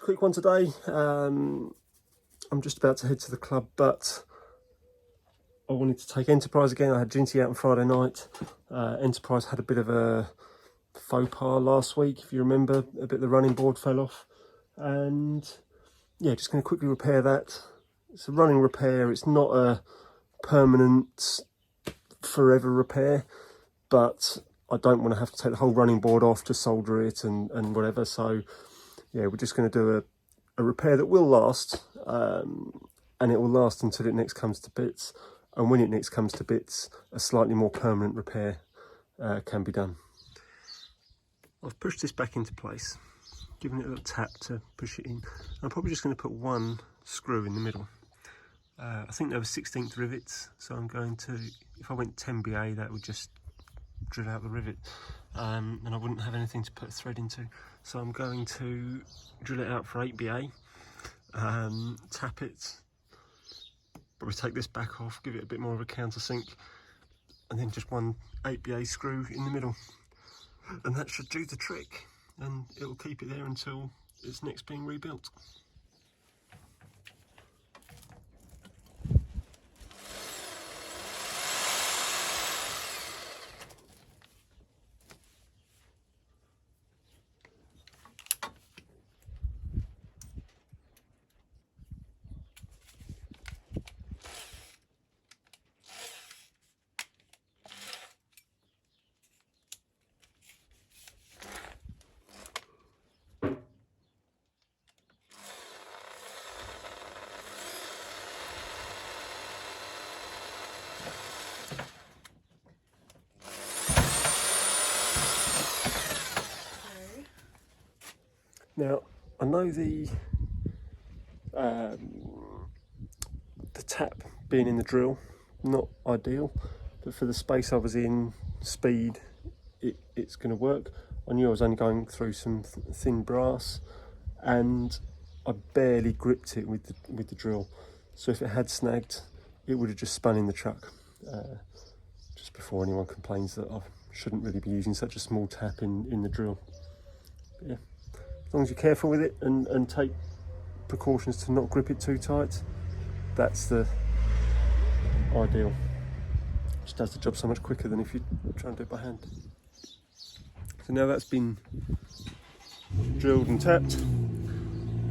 a quick one today. I'm just about to head to the club, but I wanted to take Enterprise again. I had Ginty out on Friday night. Enterprise had a bit of a faux pas last week, if you remember. A bit of the running board fell off. And yeah, just going to quickly repair that. It's a running repair. It's not a permanent, forever repair, but I don't want to have to take the whole running board off to solder it and whatever. So yeah, we're just going to do a repair that will last, and it will last until it next comes to bits. And when it next comes to bits, a slightly more permanent repair can be done. I've pushed this back into place, given it a little tap to push it in. I'm probably just going to put one screw in the middle. I think there were 16th rivets, so I'm going to, if I went 10 BA, that would just drill out the rivet, and I wouldn't have anything to put a thread into. So I'm going to drill it out for 8 BA, tap it, probably take this back off, give it a bit more of a countersink, and then just one 8 BA screw in the middle. And that should do the trick, and it will keep it there until it's next being rebuilt. Now, I know the tap being in the drill, not ideal, but for the space I was in, speed, it's going to work. I knew I was only going through some thin brass, and I barely gripped it with the drill. So if it had snagged, it would have just spun in the truck. Just before anyone complains that I shouldn't really be using such a small tap in the drill. But yeah. As long as you're careful with it and take precautions to not grip it too tight, that's the ideal. Just does the job so much quicker than if you try and do it by hand. So now that's been drilled and tapped.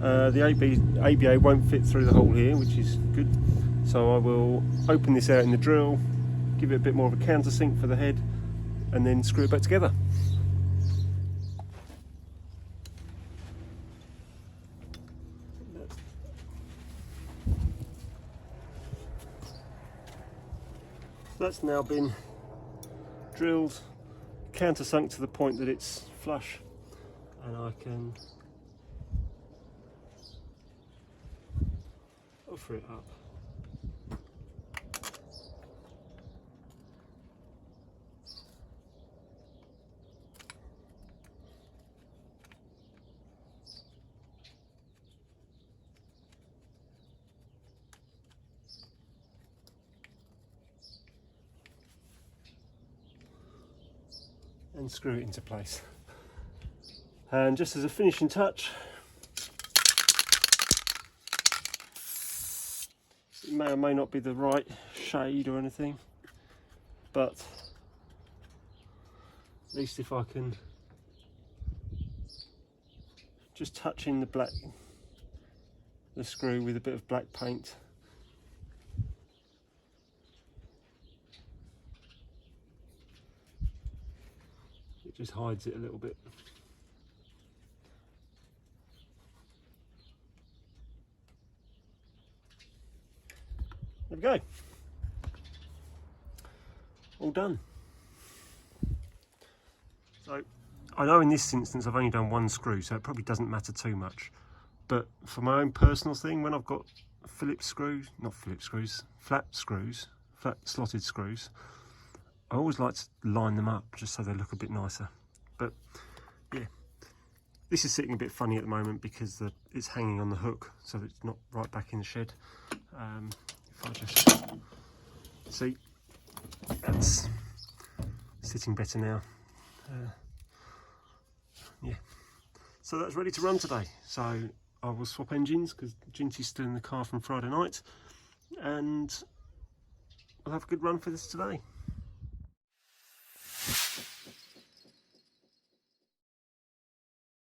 The ABA won't fit through the hole here, which is good. So I will open this out in the drill, give it a bit more of a countersink for the head, and then screw it back together. That's now been drilled, countersunk to the point that it's flush, and I can offer it up. And screw it into place. And just as a finishing touch, it may or may not be the right shade or anything, but at least if I can just touch in the screw with a bit of black paint, it just hides it a little bit. There we go. All done. So I know in this instance I've only done one screw, so it probably doesn't matter too much. But for my own personal thing, when I've got flat slotted screws, I always like to line them up just so they look a bit nicer. But yeah, this is sitting a bit funny at the moment because it's hanging on the hook, so that it's not right back in the shed. If I just see, that's sitting better now. Yeah, so that's ready to run today. So I will swap engines because Ginty's still in the car from Friday night, and I'll have a good run for this today.